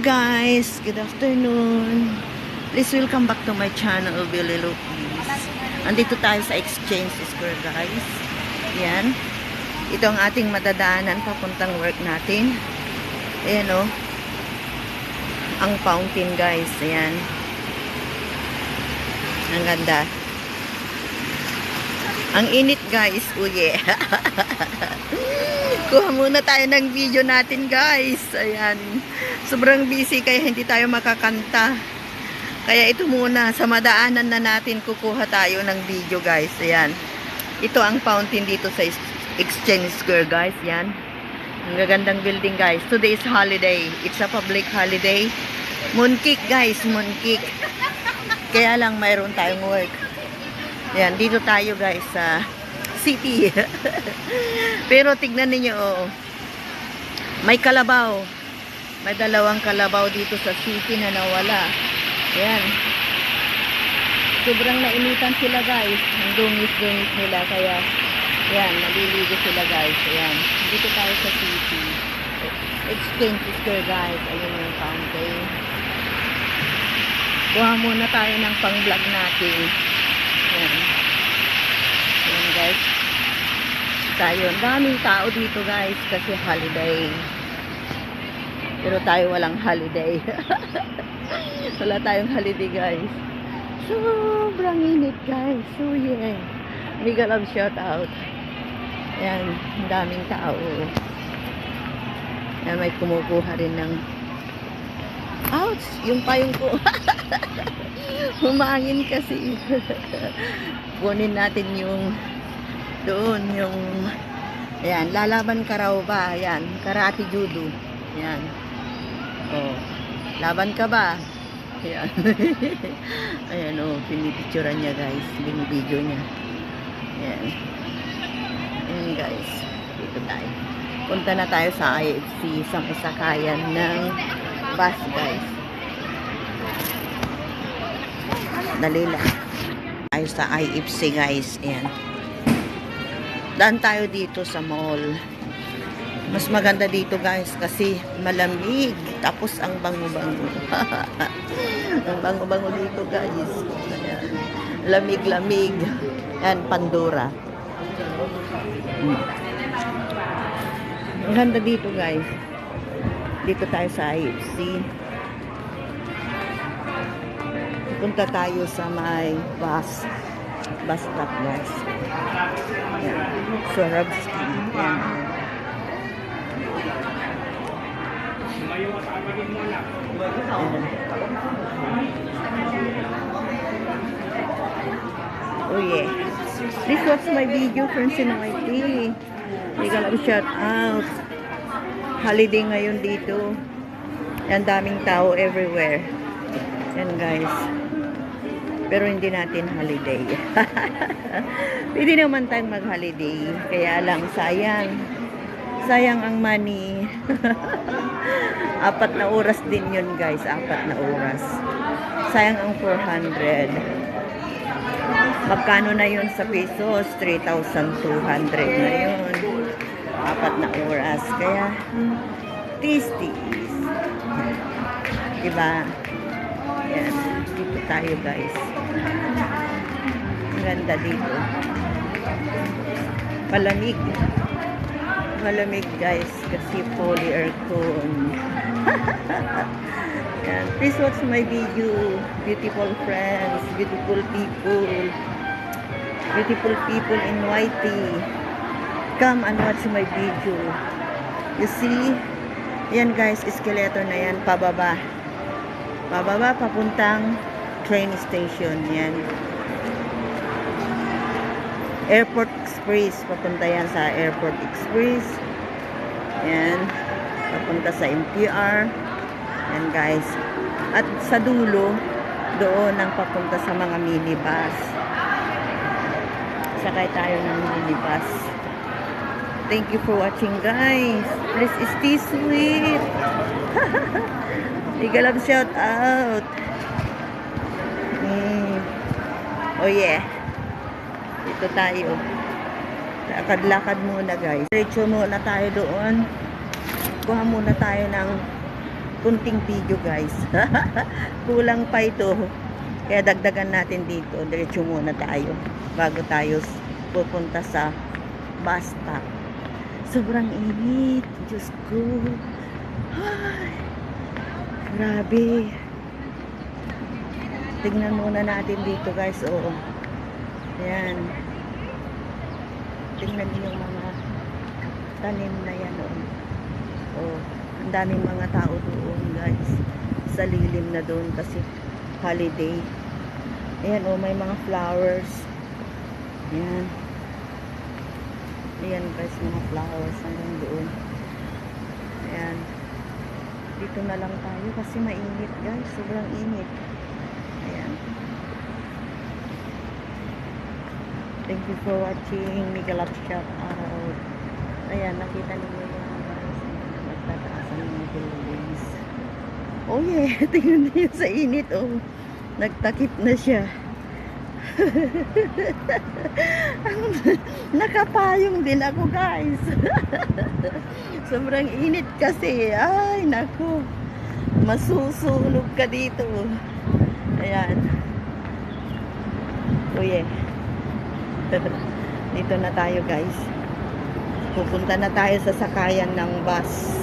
guys, good afternoon. Please welcome back to my channel, Billy Lopez. Andito tayo sa Exchange Square guys. Yan. Ito ang ating madadaanan papuntang work natin. Ayan o. Ang fountain guys. Ayan. Ang ganda. Ang init guys. Oh yeah. Kuha muna tayo ng video natin guys. Ayan. Sobrang busy kaya hindi tayo makakanta. Kaya ito muna. Sa madaanan na natin kukuha tayo ng video guys. Ayan. Ito ang fountain dito sa Exchange Square guys. Yan. Ang gagandang building guys. Today is holiday. It's a public holiday. Mooncake guys. Mooncake. Kaya lang mayroon tayong work. Yan. Dito tayo guys sa city. Pero tignan niyo oh. May kalabaw. May dalawang kalabaw dito sa city na nawala. Yan. Sobrang nainitan sila guys. Ang dungis-dungis nila. Kaya, yan. Naliligo sila guys. Ayan. Dito tayo sa city. Exchange Square guys. Ayun yung fountain. Kuha muna tayo ng pang-vlog natin. Yan. Ayan guys. Tayo. Ang daming tao dito guys. Kasi holiday. Pero tayo walang holiday. Wala tayong holiday guys. Sobrang init guys. So yeah. Mega love shout out. Ayan. Ang daming tao. Ayan, may kumukuha rin ng ouch! Yung payong ko. Humangin kasi. Kunin natin yung doon yung ayan. Lalaban ka raw ba? Ayan. Karate judo. Ayan. Oh. Laban ka ba? Ayan. Ayan oh, pinipicturean niya guys. Binibidyo niya. Ayan. Ayan guys. Dito tayo. Punta na tayo sa IFC sa masakayan ng bus guys. Dali lang. Tayo sa IFC guys. Ayan. Daan tayo dito sa mall. Mas maganda dito guys kasi malamig. Tapos ang bango-bango. Ang bango-bango dito guys. Lamig-lamig. Yan, Pandora. Ang ganda dito guys. Dito tayo sa IFC. Punta tayo sa may bus stop guys. Yan. Swarovski. Yan. Oh yeah. Please watch my video friends in YT. Mega love shout out. Holiday ngayon dito. Yan daming tao everywhere. Yan guys. Pero hindi natin holiday. Pwede naman tayong mag-holiday. Kaya lang sayang. Sayang ang money. 4 na oras din yun guys. 4 na oras. Sayang ang 400. Magkano na yun sa pesos? 3,200 na yun. 4 na oras. Kaya, tasty. Diba? Yan. Dito tayo guys. Ang ganda dito. Malamig. Malamig guys kasi fully aircon. Yan. Please watch my video. Beautiful friends, beautiful people in YT. Come and watch my video. You see? Yan guys, escalator na yan pababa. Pababa papuntang train station. Yan. Airport Express. Papunta yan sa Airport Express. Yan. Papunta sa MTR. Yan guys. At sa dulo, doon ang papunta sa mga minibus. Sakay tayo ng minibus. Thank you for watching guys. Please stay sweet. Mega love shout out. Oh yeah. Dito tayo. Lakad-lakad muna guys. Diretso muna tayo doon. Kuha muna tayo ng kunting video guys. Kulang pa ito. Kaya dagdagan natin dito. Diretso muna tayo bago tayo pupunta sa bus stop. Sobrang init. Diyos ko. Ay, grabe. Tingnan muna natin dito guys. Oo. Ayan. Tingnan niyo yung mga tanim na yan. Oh. Ang daming mga tao doon guys. Sa lilim na doon kasi holiday. Ayan may mga flowers. Ayan. Ayan guys, mga flowers hanggang doon. Ayan. Dito na lang tayo kasi mainit guys. Sobrang init. Ayan. Thank you for watching. Mega love shout out. Ayan, nakita niyo yung guys. Nagtataasan ng mga buildings. Oh yeah, tingnan niyo sa init nagtakip na siya. Nakapayong din ako guys. Sobrang init kasi. Ay naku, masusunog ka dito. Ayan. Oh yeah. Dito na tayo guys. Pupunta na tayo sa sakayan ng bus.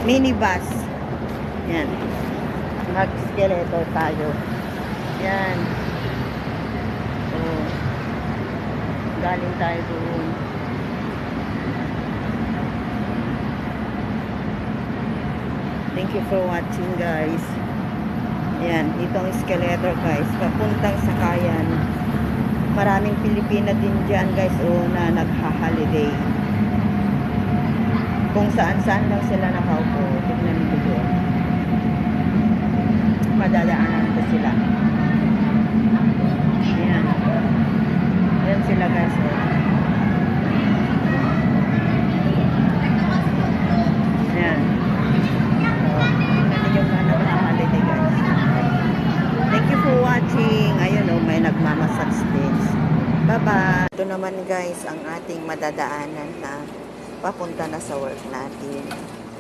Minibus. Yan. Mag-skeletor tayo. Yan. Oh. Galing tayo doon. Thank you for watching guys. Yan. Dito ang skeletor guys. Papuntang sakayan. Maraming Pilipina din dyan guys na nagha-holiday. Kung saan-saan lang sila nakaupo. Tignan nito doon. Madadaanan ko sila. Ayan. Ayan sila guys. Ayan. Tignan niyo mga nagha-holiday guys. Thank you for watching. Ayun may nagmamassage din. Bye-bye. Ito naman guys ang ating madadaanan na papunta na sa work natin.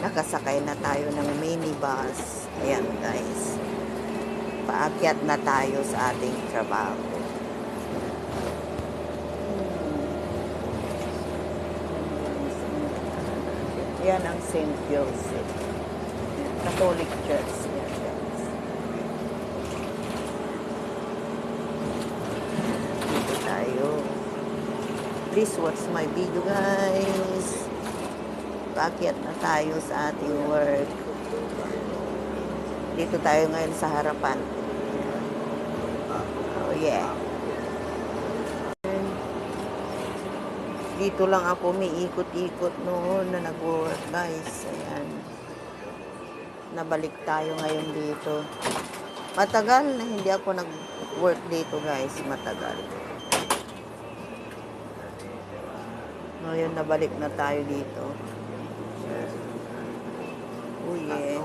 Nakasakay na tayo ng minibus. Ayan guys. Paakyat na tayo sa ating trabaho. Yan ang St. Joseph Catholic Church. Dito tayo. Please watch my video guys. Paakyat na tayo sa ating work. Dito tayo ngayon sa harapan. Oh yeah. Dito lang ako may ikot-ikot noon na nag-work guys. Ayan. Nabalik tayo ngayon dito. Matagal na hindi ako nag-work dito guys. Matagal. Ngayon nabalik na tayo dito. Oh yeah.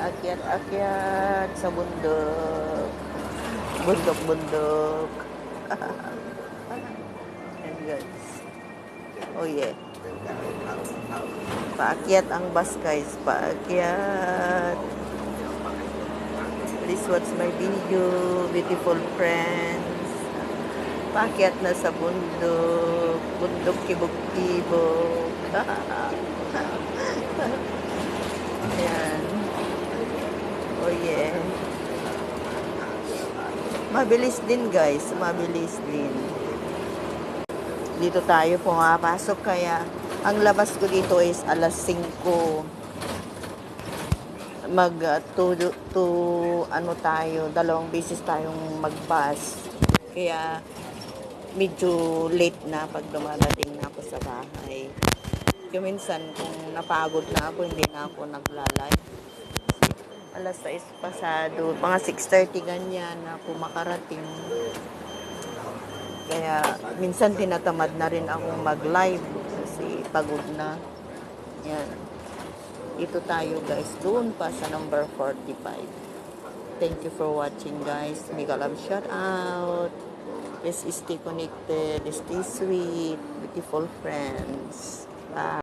Akyat-akyat sa bundok. Bundok-bundok. Ayan guys. Oh yeah. Paakyat ang bus guys. Paakyat. Please watch my video. Beautiful friends. Paakyat na sa bundok. Bundok kibog-kibog. Ayan. Oh yeah. Mabilis din guys. Mabilis din. Dito tayo pumapasok kaya ang labas ko dito is alas 5. Ano tayo, 2 beses tayong mag-bus. Kaya medyo late na pag dumadating na ako sa bahay. Kaya minsan kung napagod na ako, hindi na ako naglalay. Alas 6 pasado, mga 6:30 ganyan na ako makarating. Kaya minsan tinatamad na rin ako mag-live kasi pagod na. Yan. Dito tayo guys, doon pa sa number 45. Thank you for watching, guys. Mega love shout out. Please stay connected, stay sweet, beautiful friends. Bye.